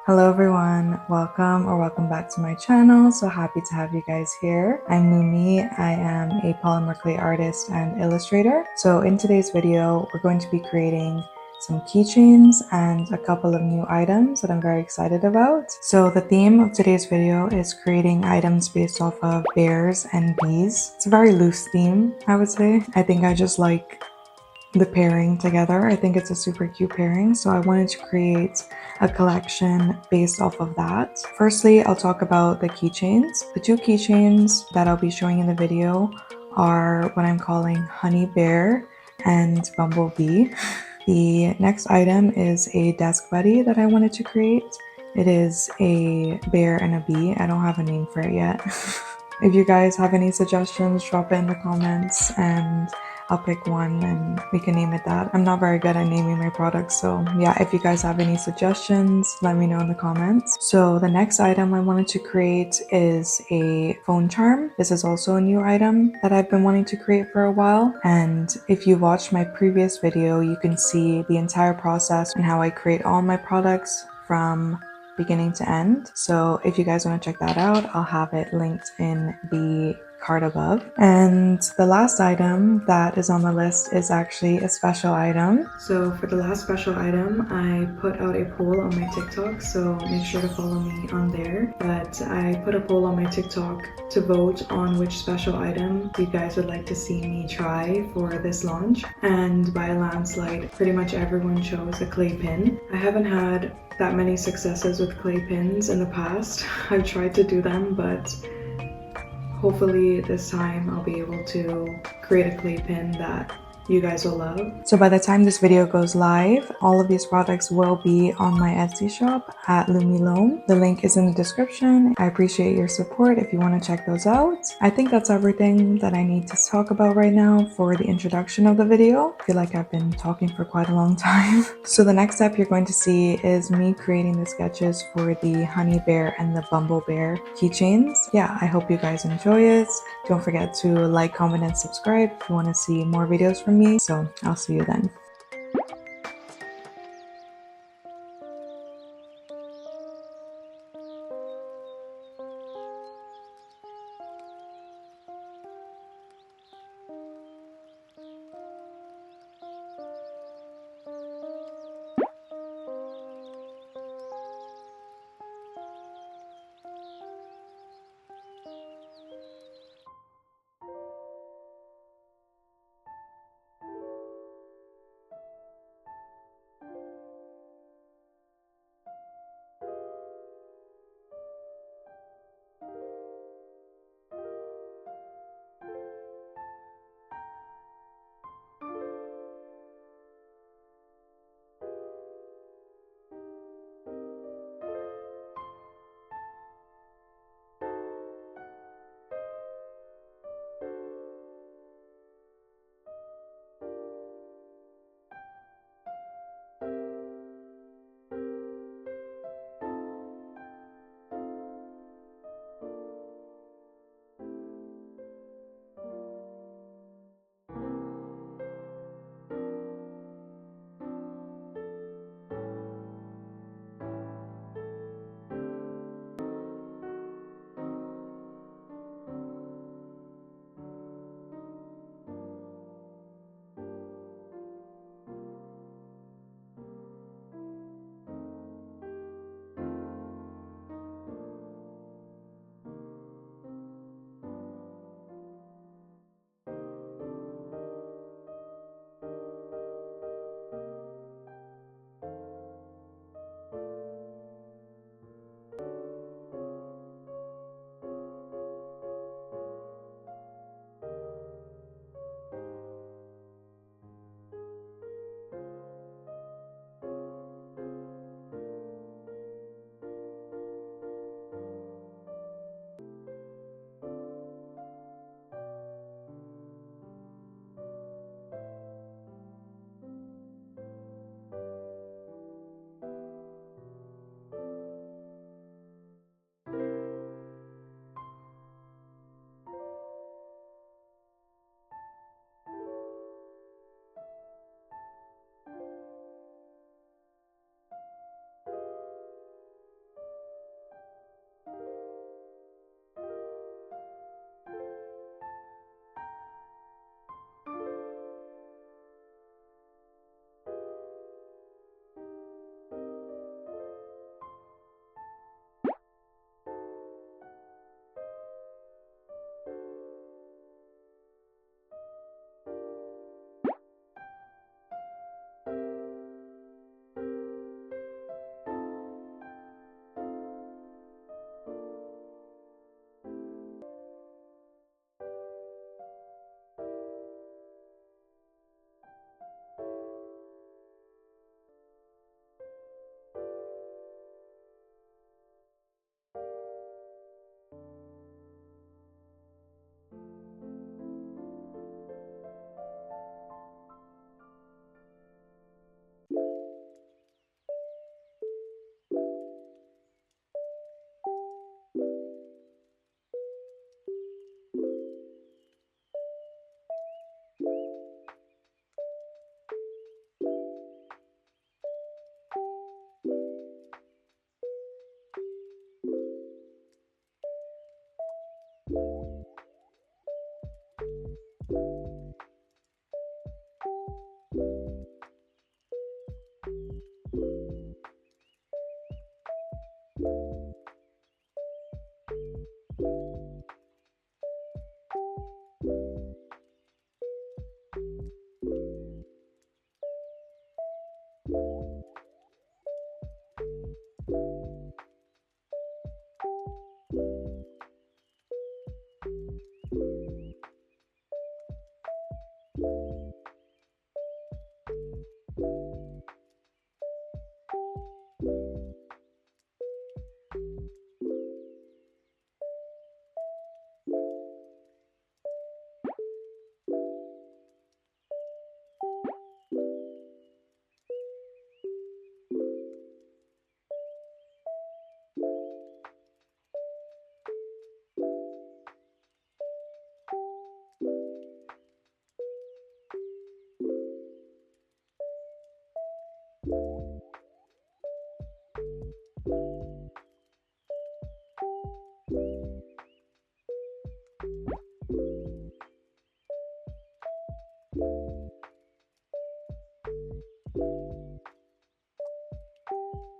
Hello everyone, welcome back to my channel. So happy to have you guys here. I'm Lumie. I am a polymer clay artist and illustrator. So in today's video, we're going to be creating some keychains and a couple of new items that I'm very excited about. So the theme of today's video is creating items based off of bears and bees. It's a very loose theme, I would say. I think I just like the pairing together. I think it's a super cute pairing, so I wanted to create a collection based off of that. Firstly, I'll talk about the keychains. The two keychains that I'll be showing in the video are what I'm calling Honey Bear and Bumblebee. The next item is a desk buddy that I wanted to create. It is a bear and a bee. I don't have a name for it yet. If you guys have any suggestions, drop it in the comments and I'll pick one and we can name it that. I'm not very good at naming my products, so yeah, if you guys have any suggestions, let me know in the comments. So the next item I wanted to create is a phone charm. This is also a new item that I've been wanting to create for a while. And if you watched my previous video, you can see the entire process and how I create all my products from beginning to end. So if you guys want to check that out, I'll have it linked in the card above. And the last item that is on the list is actually a special item. So for the last special item, I put out a poll on my TikTok, so make sure to follow me on there. But I put a poll on my TikTok to vote on which special item you guys would like to see me try for this launch. And by a landslide, pretty much everyone chose a clay pin. I haven't had that many successes with clay pins in the past. I've tried to do them, but hopefully this time I'll be able to create a clay pin that you guys will love. So by the time this video goes live, all of these products will be on my Etsy shop at Lumie Loam. The link is in the description. I appreciate your support if you want to check those out. I think that's everything that I need to talk about right now for the introduction of the video. I feel like I've been talking for quite a long time. So the next step you're going to see is me creating the sketches for the Honey Bear and the Bumble Bear keychains. Yeah, I hope you guys enjoy it. Don't forget to like, comment, and subscribe if you want to see more videos from me. So I'll see you then.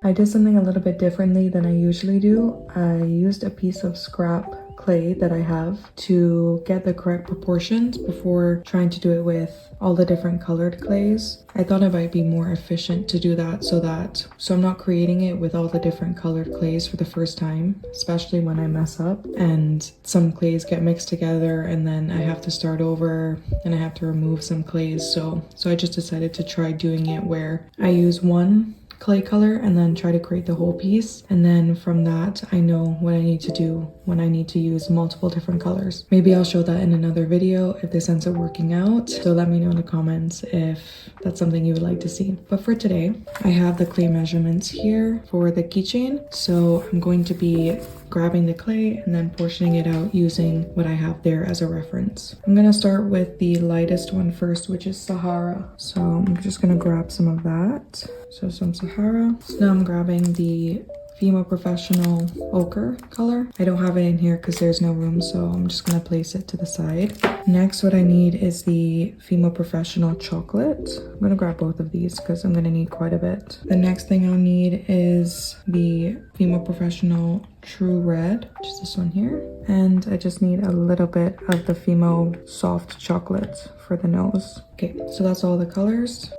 I did something a little bit differently than I usually do. I used a piece of scrap clay that I have to get the correct proportions before trying to do it with all the different colored clays. I thought it might be more efficient to do that so I'm not creating it with all the different colored clays for the first time, especially when I mess up and some clays get mixed together and then I have to start over and I have to remove some clays. So I just decided to try doing it where I use one clay color and then try to create the whole piece, and then from that I know what I need to do when I need to use multiple different colors. Maybe I'll show that in another video if this ends up working out, so let me know in the comments if that's something you would like to see. But for today I have the clay measurements here for the keychain, so I'm going to be grabbing the clay and then portioning it out using what I have there as a reference. I'm gonna start with the lightest one first, which is Sahara. So I'm just gonna grab some of that. So some Sahara. So now I'm grabbing the Female Professional Ochre color. I don't have it in here because there's no room, so I'm just gonna place it to the side. Next, what I need is the Female Professional Chocolate. I'm gonna grab both of these because I'm gonna need quite a bit. The next thing I'll need is the Female Professional True Red, which is this one here. And I just need a little bit of the Female Soft Chocolate for the nose. Okay, so that's all the colors.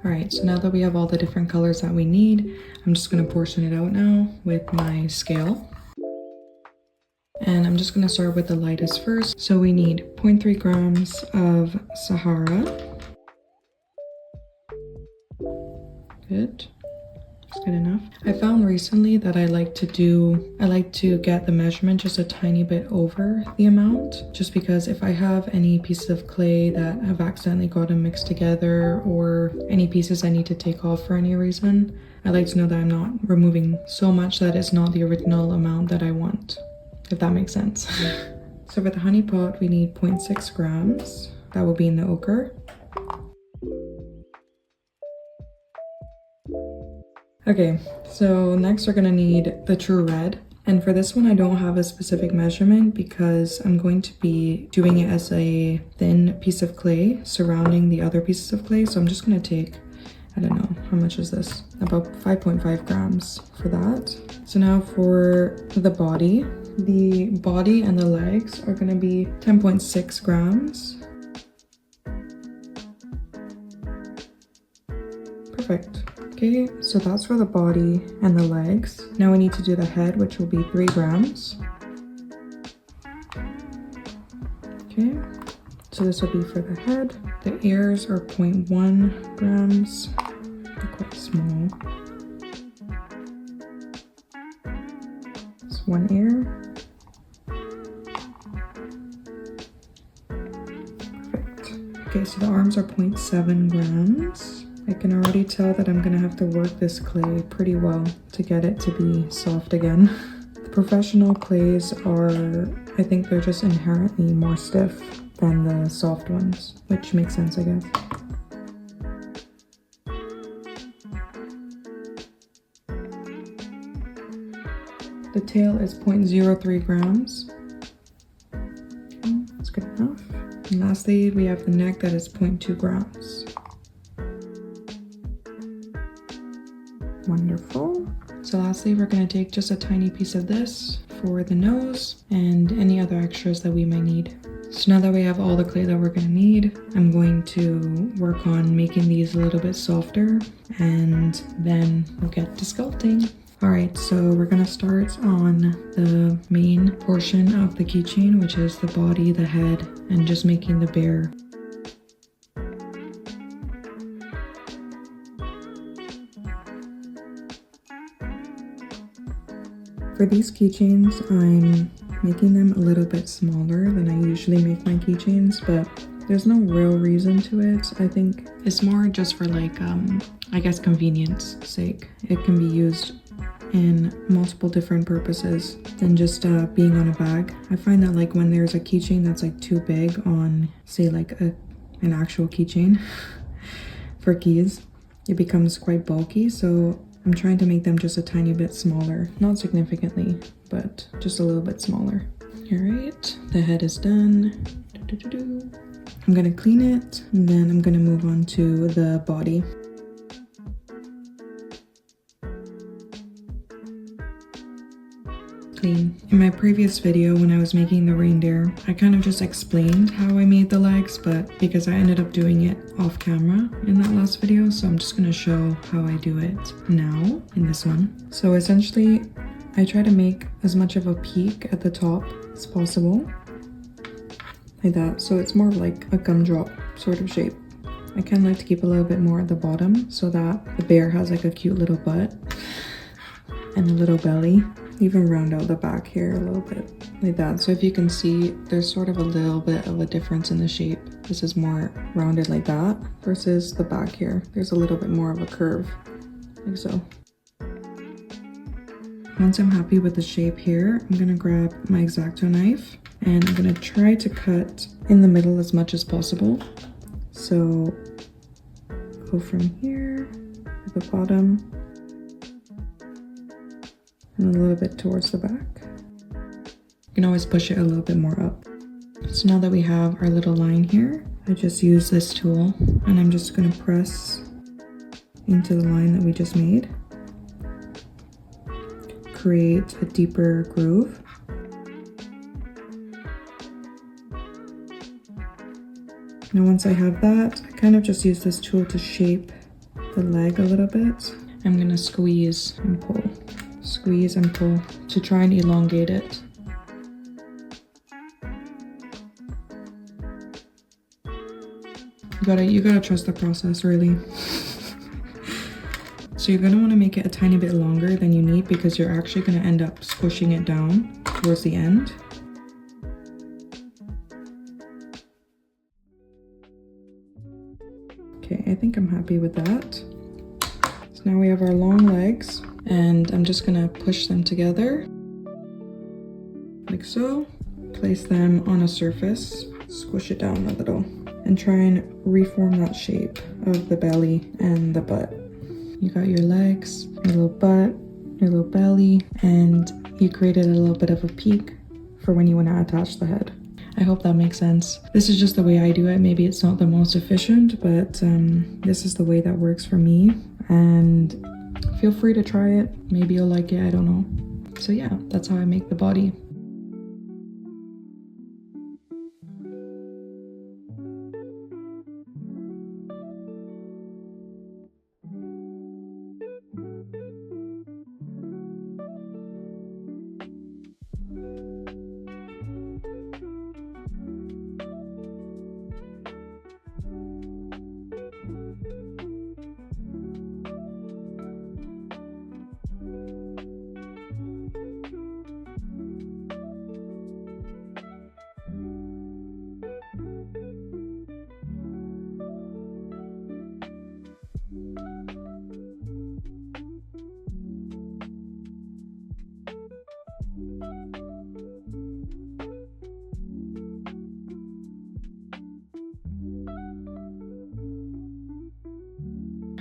Alright, so now that we have all the different colors that we need, I'm just going to portion it out now with my scale. And I'm just going to start with the lightest first. So we need 0.3 grams of Sahara. Good. That's good enough. I found recently that I like to get the measurement just a tiny bit over the amount, just because if I have any pieces of clay that have accidentally gotten mixed together or any pieces I need to take off for any reason, I like to know that I'm not removing so much that it's not the original amount that I want, if that makes sense. So for the honey pot, we need 0.6 grams. That will be in the ochre. Okay, so next we're gonna need the True Red. And for this one, I don't have a specific measurement because I'm going to be doing it as a thin piece of clay surrounding the other pieces of clay. So I'm just gonna take, I don't know, how much is this? About 5.5 grams for that. So now for the body and the legs are gonna be 10.6 grams. Perfect. Okay, so that's for the body and the legs. Now we need to do the head, which will be 3 grams. Okay, so this will be for the head. The ears are 0.1 grams. They're quite small. It's 1 ear. Perfect. Okay, so the arms are 0.7 grams. I can already tell that I'm gonna have to work this clay pretty well to get it to be soft again. The professional clays are, I think they're just inherently more stiff than the soft ones, which makes sense, I guess. The tail is 0.03 grams. Okay, that's good enough. And lastly, we have the neck that is 0.2 grams. Wonderful. So lastly, we're going to take just a tiny piece of this for the nose and any other extras that we might need. So now that we have all the clay that we're going to need, I'm going to work on making these a little bit softer, and then we'll get to sculpting. Alright, so we're going to start on the main portion of the keychain, which is the body, the head, and just making the bear. For these keychains, I'm making them a little bit smaller than I usually make my keychains, but there's no real reason to it. I think it's more just for like, I guess convenience sake. It can be used in multiple different purposes than just being on a bag. I find that like when there's a keychain that's like too big on, say like an actual keychain for keys, it becomes quite bulky. So I'm trying to make them just a tiny bit smaller, not significantly, but just a little bit smaller. All right, the head is done. I'm gonna clean it, and then I'm gonna move on to the body. Clean. In my previous video when I was making the reindeer, I kind of just explained how I made the legs, but because I ended up doing it off camera in that last video, so I'm just gonna show how I do it now in this one. So essentially, I try to make as much of a peak at the top as possible, like that, so it's more of like a gumdrop sort of shape. I kind of like to keep a little bit more at the bottom so that the bear has like a cute little butt and a little belly. Even round out the back here a little bit, like that. So if you can see, there's sort of a little bit of a difference in the shape. This is more rounded like that versus the back here. There's a little bit more of a curve, like so. Once I'm happy with the shape here, I'm gonna grab my X-Acto knife and I'm gonna try to cut in the middle as much as possible. So go from here to the bottom, and a little bit towards the back. You can always push it a little bit more up. So now that we have our little line here, I just use this tool and I'm just gonna press into the line that we just made. Create a deeper groove. Now once I have that, I kind of just use this tool to shape the leg a little bit. I'm gonna squeeze and pull. Squeeze and pull to try and elongate it. You gotta trust the process, really. So you're gonna want to make it a tiny bit longer than you need because you're actually gonna end up squishing it down towards the end. Okay, I think I'm happy with that. So now we have our long legs. And I'm just gonna push them together, like so. Place them on a surface, squish it down a little, and try and reform that shape of the belly and the butt. You got your legs, your little butt, your little belly, and you created a little bit of a peak for when you want to attach the head. I hope that makes sense. This is just the way I do it. Maybe it's not the most efficient, but this is the way that works for me. And feel free to try it. Maybe you'll like it, I don't know. So yeah, that's how I make the body.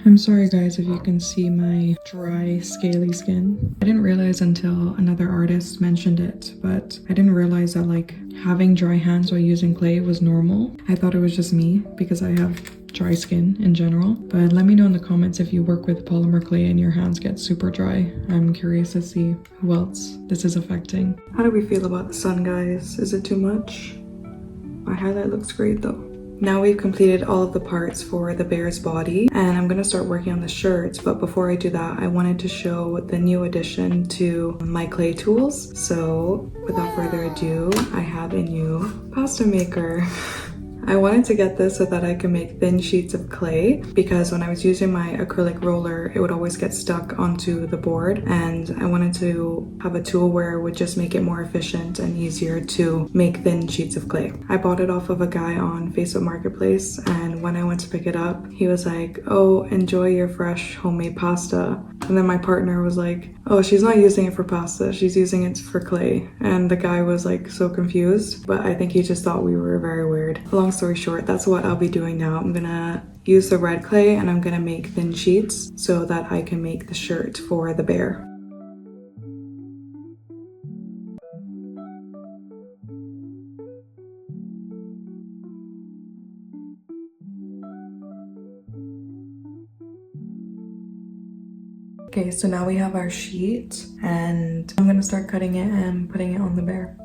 I'm sorry guys if you can see my dry, scaly skin. I didn't realize until another artist mentioned it, but I didn't realize that like having dry hands while using clay was normal. I thought it was just me because I have dry skin in general. But let me know in the comments if you work with polymer clay and your hands get super dry. I'm curious to see who else this is affecting. How do we feel about the sun, guys? Is it too much? My highlight looks great though. Now we've completed all of the parts for the bear's body and I'm gonna start working on the shirt, but before I do that, I wanted to show the new addition to my clay tools. So without further ado, I have a new pasta maker. I wanted to get this so that I can make thin sheets of clay because when I was using my acrylic roller, it would always get stuck onto the board, and I wanted to have a tool where it would just make it more efficient and easier to make thin sheets of clay. I bought it off of a guy on Facebook Marketplace, and when I went to pick it up, he was like, "Oh, enjoy your fresh homemade pasta." And then my partner was like, "Oh, she's not using it for pasta, she's using it for clay." And the guy was like so confused, but I think he just thought we were very weird. Long story short, that's what I'll be doing now. I'm gonna use the red clay and I'm gonna make thin sheets so that I can make the shirt for the bear. Okay, so now we have our sheet and I'm gonna start cutting it and putting it on the bear.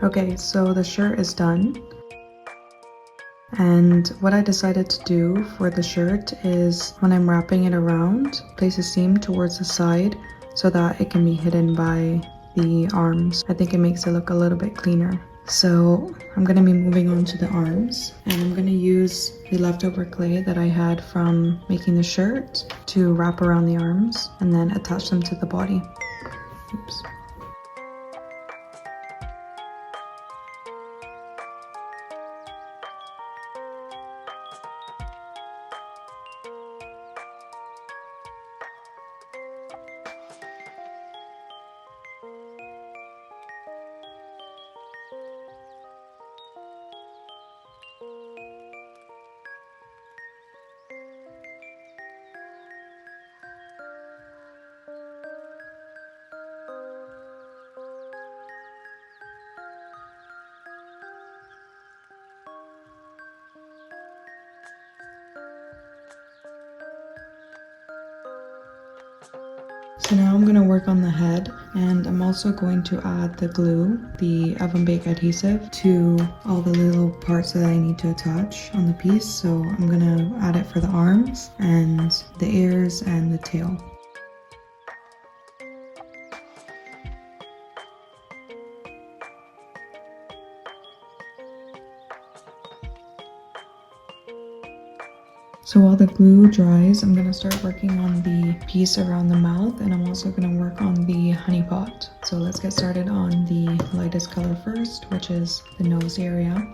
Okay, so the shirt is done. And what I decided to do for the shirt is when I'm wrapping it around, place a seam towards the side so that it can be hidden by the arms. I think it makes it look a little bit cleaner. So I'm going to be moving on to the arms, and I'm going to use the leftover clay that I had from making the shirt to wrap around the arms and then attach them to the body. Oops. So now I'm going to work on the head, and I'm also going to add the glue, the oven bake adhesive, to all the little parts that I need to attach on the piece. So I'm going to add it for the arms and the ears and the tail. So while the glue dries, I'm going to start working on the piece around the mouth, and I'm also going to work on the honey pot. So let's get started on the lightest color first, which is the nose area.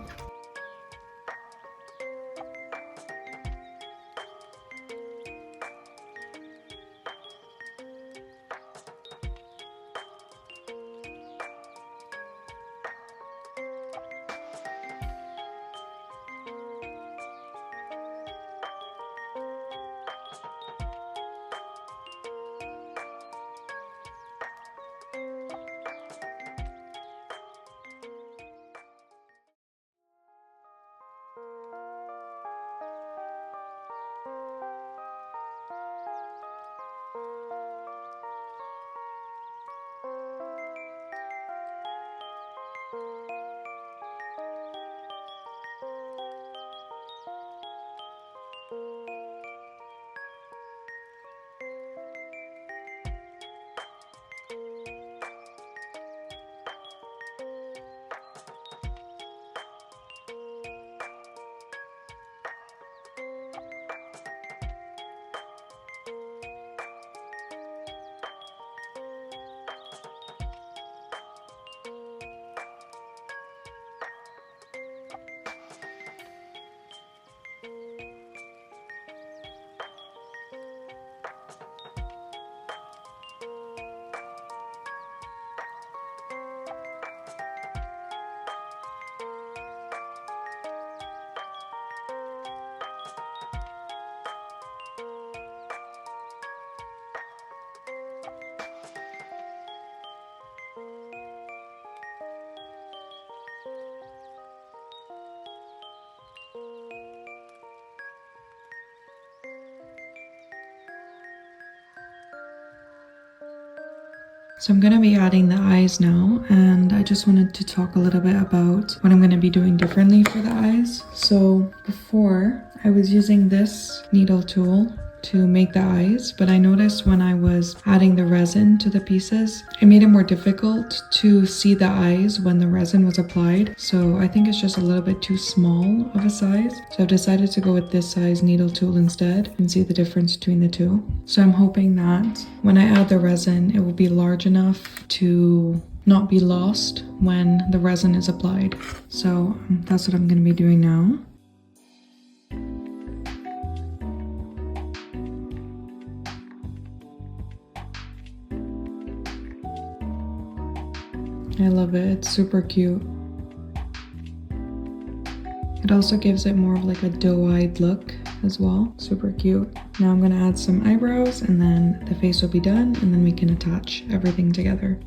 So I'm going to be adding the eyes now, and I just wanted to talk a little bit about what I'm going to be doing differently for the eyes. So before, I was using this needle tool to make the eyes, but I noticed when I was adding the resin to the pieces, it made it more difficult to see the eyes when the resin was applied. So I think it's just a little bit too small of a size. So I've decided to go with this size needle tool instead and see the difference between the two. So I'm hoping that when I add the resin, it will be large enough to not be lost when the resin is applied. So that's what I'm going to be doing now. I love it, it's super cute. It also gives it more of like a doe-eyed look as well, super cute. Now I'm gonna add some eyebrows and then the face will be done, and then we can attach everything together.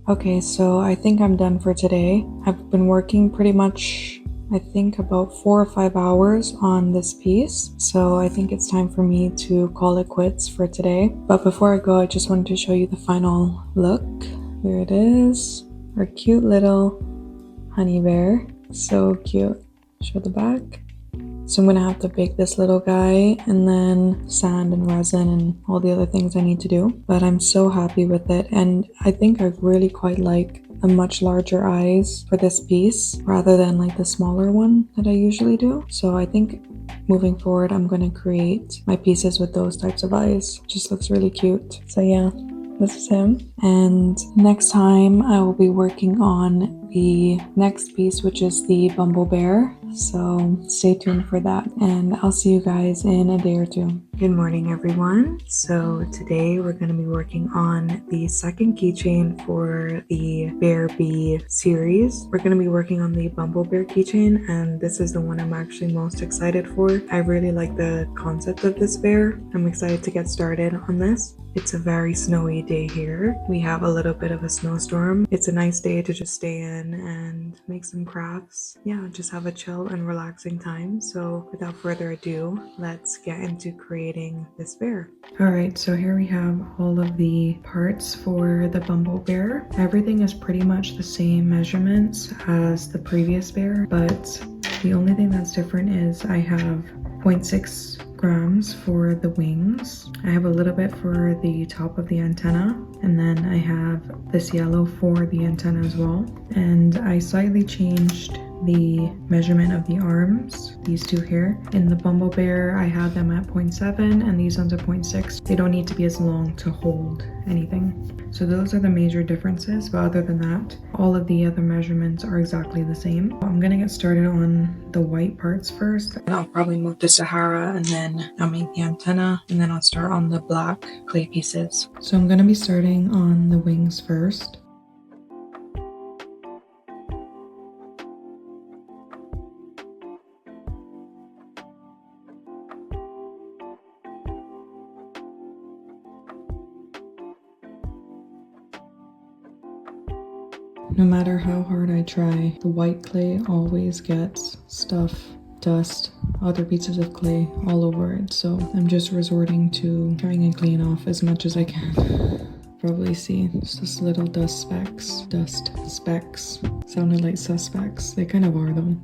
Okay, so I think I'm done for today. I've been working pretty much, I think about 4 or 5 hours on this piece. So I think it's time for me to call it quits for today. But before I go, I just wanted to show you the final look. Here it is, our cute little honey bear. So cute. Show the back. So I'm gonna have to bake this little guy and then sand and resin and all the other things I need to do. But I'm so happy with it, and I think I really quite like the much larger eyes for this piece rather than like the smaller one that I usually do. So I think moving forward, I'm gonna create my pieces with those types of eyes. Just looks really cute. So yeah, this is him. And next time I will be working on the next piece, which is the bumble bear. So stay tuned for that, and I'll see you guys in a day or two. Good morning, everyone. So today we're going to be working on the second keychain for the Bear Bee series. We're going to be working on the Bumble Bear keychain, and this is the one I'm actually most excited for. I really like the concept of this bear. I'm excited to get started on this. It's a very snowy day here. We have a little bit of a snowstorm. It's a nice day to just stay in and make some crafts. Yeah, just have a chill and relaxing time. So without further ado, let's get into creating this bear. All right, so here we have all of the parts for the bumble bear. Everything is pretty much the same measurements as the previous bear, but the only thing that's different is I have 0.6 grams for the wings. I have a little bit for the top of the antenna, and then I have this yellow for the antenna as well. And I slightly changed the measurement of the arms, these two here. In the bumble bear, I had them at 0.7 and these ones are 0.6. They don't need to be as long to hold anything. So those are the major differences, but other than that, all of the other measurements are exactly the same. I'm gonna get started on the white parts first. And I'll probably move to Sahara, and then I'll make the antenna, and then I'll start on the black clay pieces. So I'm gonna be starting on the wings first. No matter how hard I try, the white clay always gets stuff, dust, other pieces of clay all over it. So I'm just resorting to trying and clean off as much as I can. Probably see it's just little dust specks. Sounded like suspects. They kind of are though.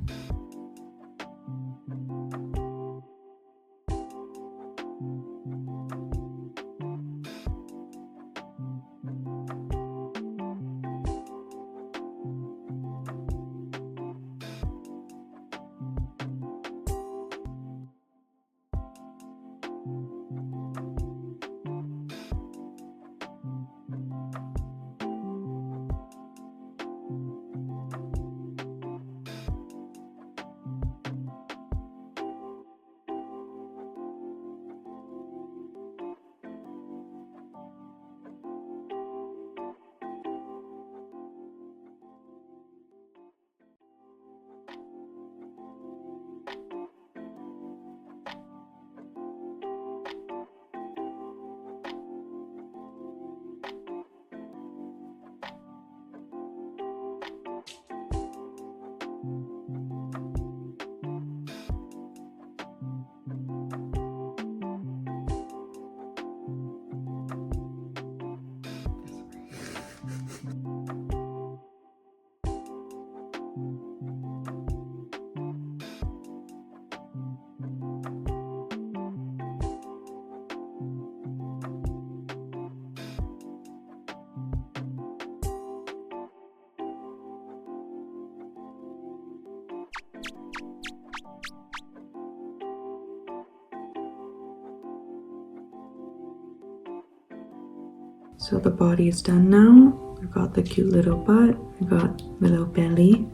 So the body is done now. We've got the cute little butt, we've got the little belly,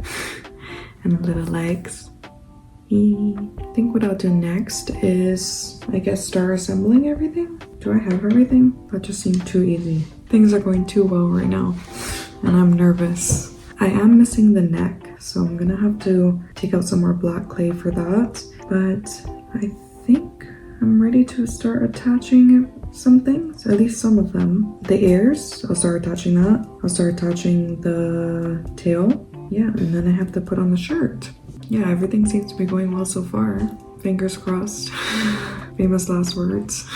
and the little legs. I think what I'll do next is, I guess, start assembling everything. Do I have everything? That just seemed too easy. Things are going too well right now, and I'm nervous. I am missing the neck, so I'm gonna have to take out some more black clay for that. But I think I'm ready to start attaching some things, at least some of them. The ears, I'll start attaching that. I'll start attaching the tail. Yeah, and then I have to put on the shirt. Yeah, everything seems to be going well so far. Fingers crossed. Famous last words.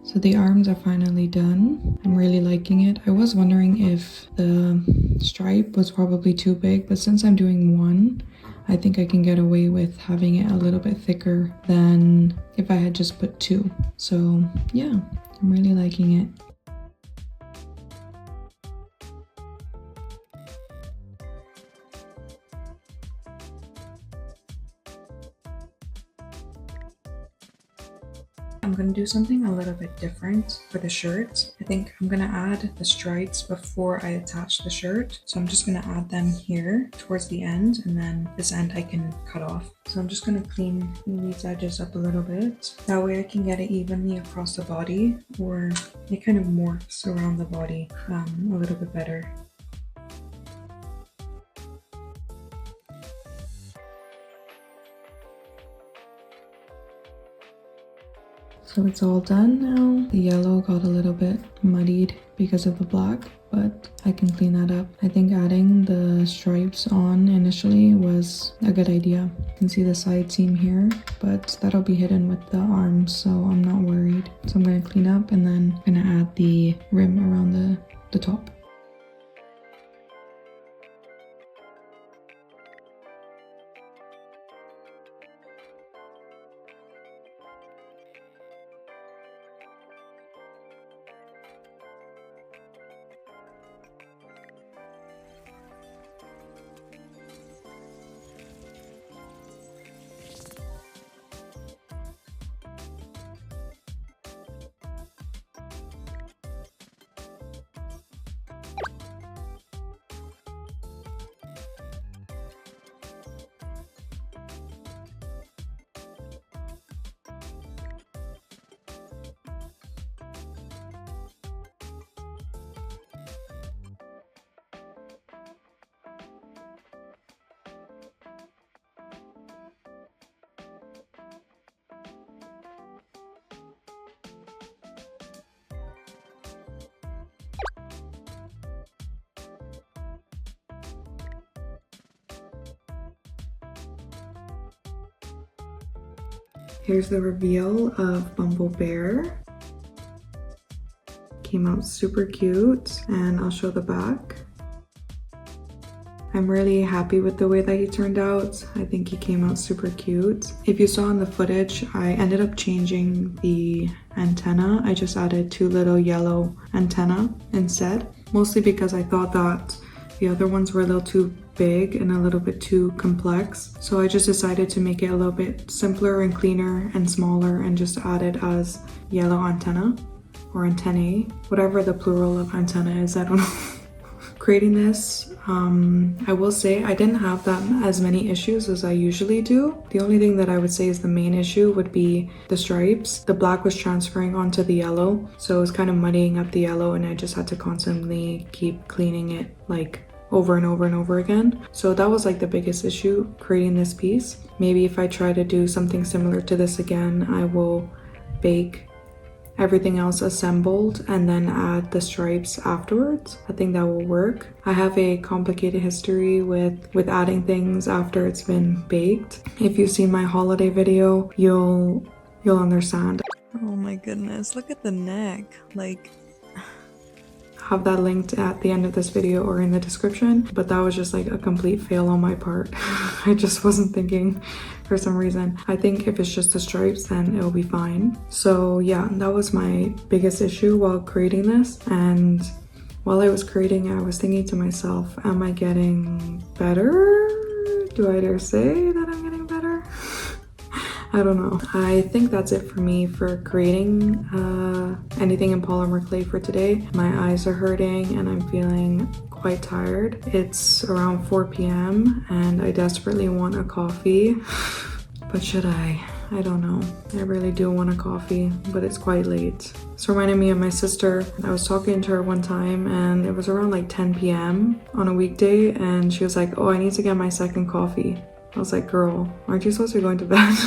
So the arms are finally done. I'm really liking it. I was wondering if the stripe was probably too big, but since I'm doing one, I think I can get away with having it a little bit thicker than if I had just put two. So yeah, I'm really liking it. I'm gonna do something a little bit different for the shirt. I think I'm gonna add the stripes before I attach the shirt. So I'm just gonna add them here towards the end, and then this end I can cut off. So I'm just gonna clean these edges up a little bit. That way I can get it evenly across the body, or it kind of morphs around the body a little bit better. So it's all done now. The yellow got a little bit muddied because of the black, but I can clean that up. I think adding the stripes on initially was a good idea. You can see the side seam here, but that'll be hidden with the arms, so I'm not worried. So I'm gonna clean up and then I'm gonna add the rim around the top. Here's the reveal of Bumble Bear. Came out super cute, and I'll show the back. I'm really happy with the way that he turned out. I think he came out super cute. If you saw in the footage, I ended up changing the antenna. I just added two little yellow antenna instead, mostly because I thought that the other ones were a little too big and a little bit too complex. So I just decided to make it a little bit simpler and cleaner and smaller and just add it as yellow antenna or antennae, whatever the plural of antenna is, I don't know. Creating this I will say I didn't have that as many issues as I usually do. The only thing that I would say is the main issue would be the stripes. The black was transferring onto the yellow, so it was kind of muddying up the yellow, and I just had to constantly keep cleaning it like over and over and over again. So that was like the biggest issue creating this piece. Maybe if I try to do something similar to this again, I will bake everything else assembled and then add the stripes afterwards. I think that will work. I have a complicated history with adding things after it's been baked. If you've seen my holiday video, you'll understand. Oh my goodness, look at the neck. Like, have that linked at the end of this video or in the description, but that was just like a complete fail on my part. I just wasn't thinking for some reason. I think if it's just the stripes, then it'll be fine. So yeah, that was my biggest issue while creating this. And while I was creating it, I was thinking to myself, am I getting better? Do I dare say that I'm getting better? I don't know. I think that's it for me for creating anything in polymer clay for today. My eyes are hurting and I'm feeling quite tired. It's around 4 p.m. and I desperately want a coffee. But should I? I don't know. I really do want a coffee, but it's quite late. It's reminding me of my sister. I was talking to her one time and it was around like 10 p.m. on a weekday, and she was like, oh, I need to get my second coffee. I was like, girl, aren't you supposed to be going to bed?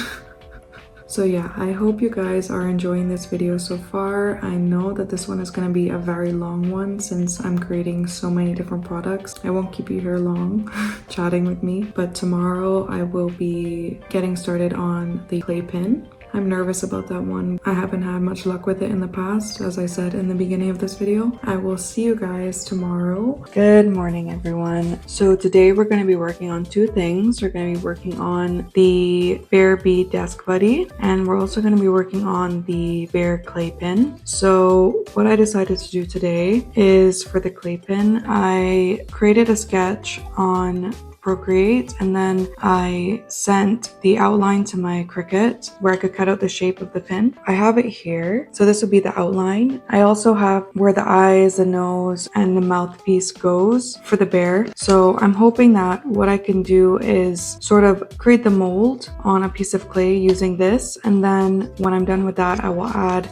So yeah, I hope you guys are enjoying this video so far. I know that this one is going to be a very long one since I'm creating so many different products. I won't keep you here long chatting with me, but tomorrow I will be getting started on the clay pin. I'm nervous about that one. I haven't had much luck with it in the past, as I said in the beginning of this video. I will see you guys tomorrow. Good morning, everyone. So today we're going to be working on two things. We're going to be working on the Bear Bead Desk Buddy, and we're also going to be working on the Bear Clay Pin. So what I decided to do today is, for the clay pin, I created a sketch on Procreate, and then I sent the outline to my Cricut where I could cut out the shape of the pin. I have it here, so this will be the outline. I also have where the eyes, the nose, and the mouthpiece goes for the bear. So I'm hoping that what I can do is sort of create the mold on a piece of clay using this, and then when I'm done with that, I will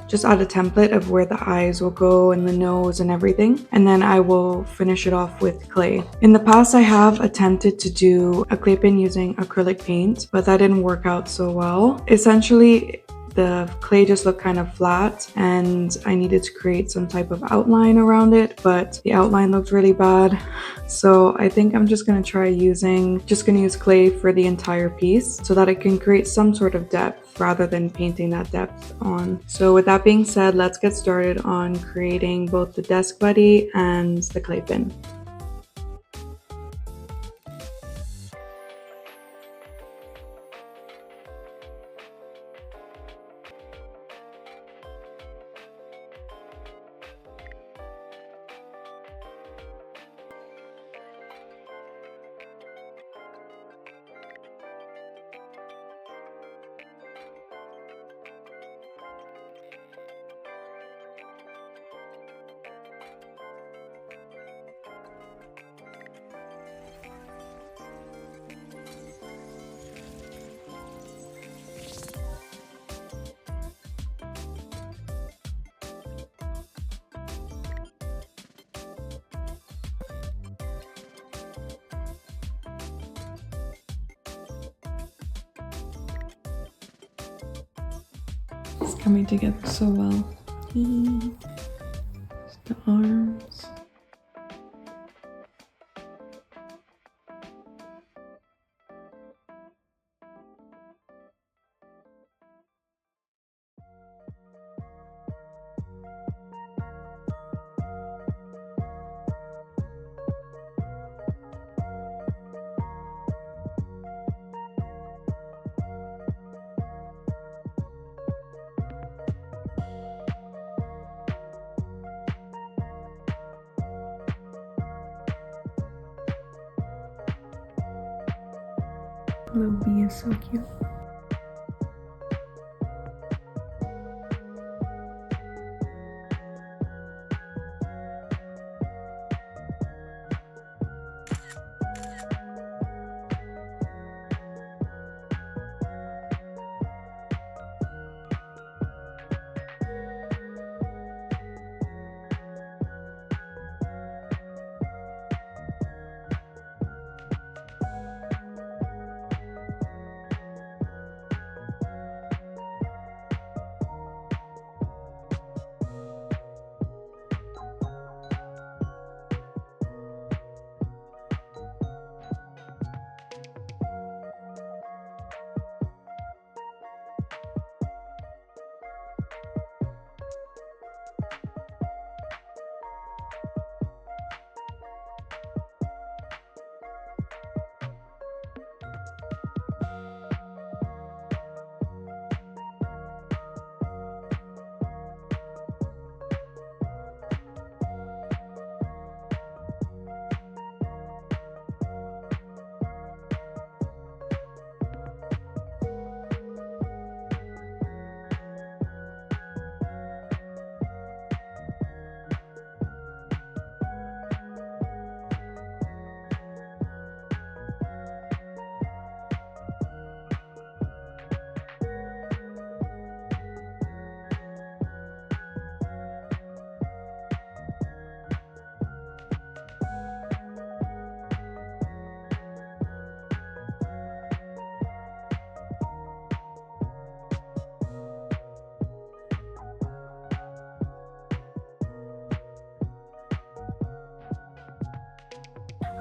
just add a template of where the eyes will go and the nose and everything, and then I will finish it off with clay. In the past, I have attempted to do a clay pin using acrylic paint, but that didn't work out so well. Essentially, the clay just looked kind of flat and I needed to create some type of outline around it, but the outline looked really bad. So I think I'm just going to try just going to use clay for the entire piece so that it can create some sort of depth rather than painting that depth on. So with that being said, let's get started on creating both the desk buddy and the clay pin. It's coming together so well. The arms. The bee is so cute.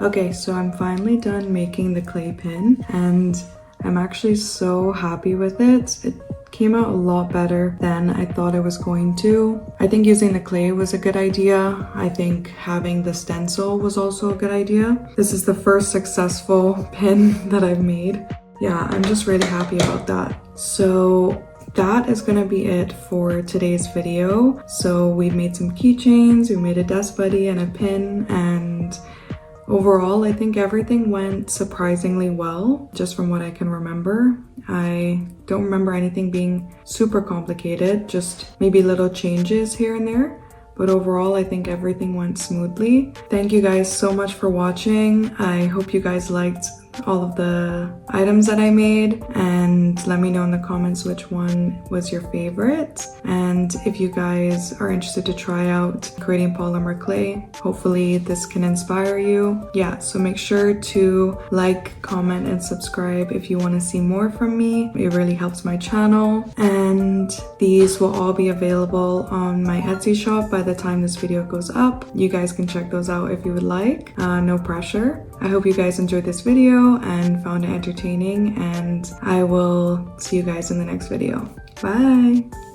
Okay, so I'm finally done making the clay pin and I'm actually so happy with it. It came out a lot better than I thought it was going to. I think using the clay was a good idea. I think having the stencil was also a good idea. This is the first successful pin that I've made. Yeah, I'm just really happy about that. So that is gonna be it for today's video. So we've made some keychains, we made a desk buddy and a pin, and overall, I think everything went surprisingly well, just from what I can remember. I don't remember anything being super complicated, just maybe little changes here and there. But overall, I think everything went smoothly. Thank you guys so much for watching. I hope you guys liked all of the items that I made, and let me know in the comments which one was your favorite. And if you guys are interested to try out creating polymer clay, hopefully this can inspire you. Yeah, so make sure to like, comment, and subscribe if you want to see more from me. It really helps my channel. And these will all be available on my Etsy shop by the time this video goes up. You guys can check those out if you would like. No pressure. I hope you guys enjoyed this video and found it entertaining, and I will see you guys in the next video. Bye!